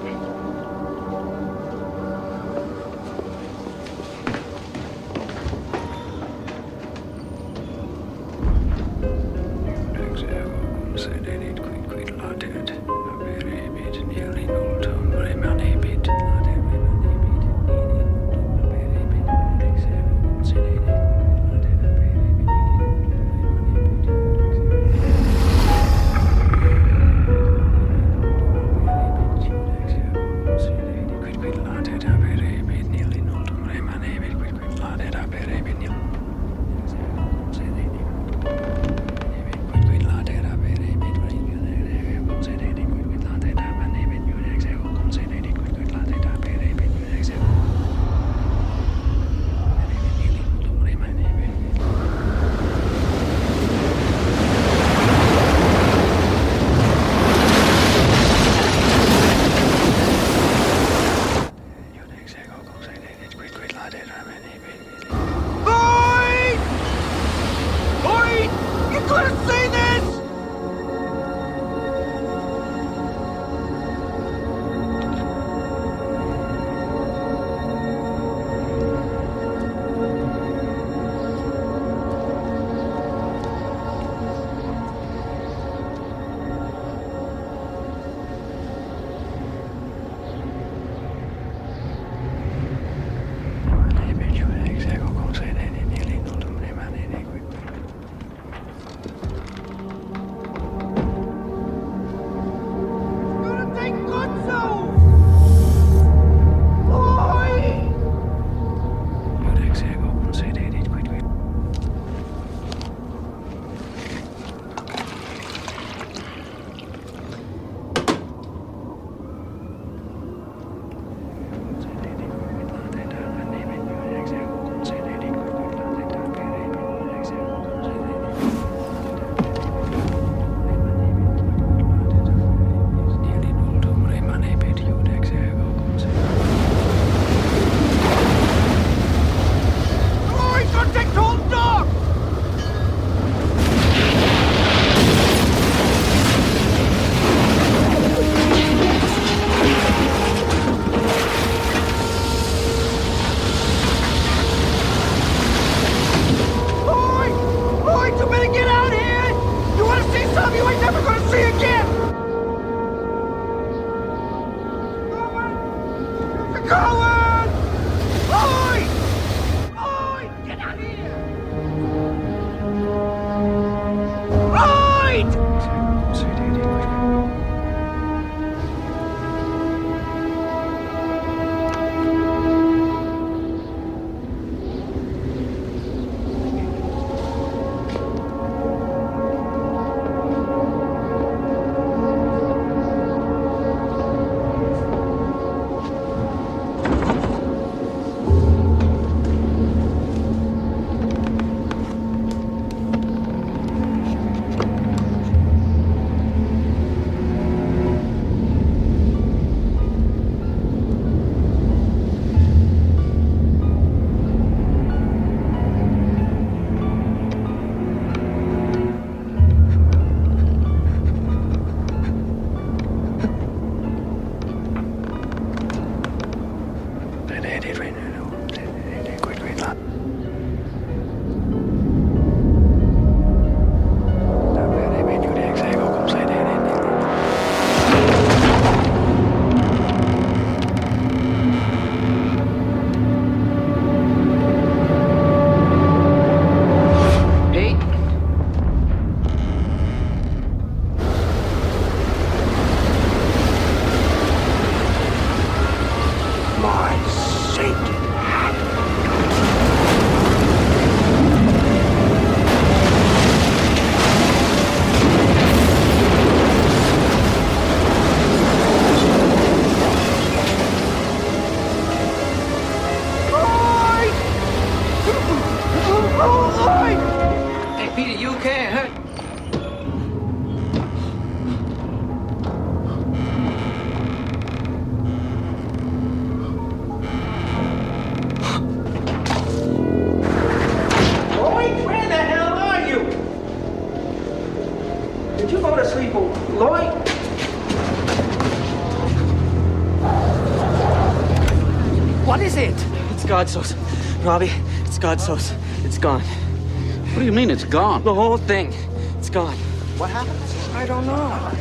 God's sauce. Robbie, it's God's sauce. It's gone. What do you mean it's gone? The whole thing. It's gone. What happened? I don't know.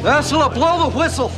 Ursula, blow the whistle.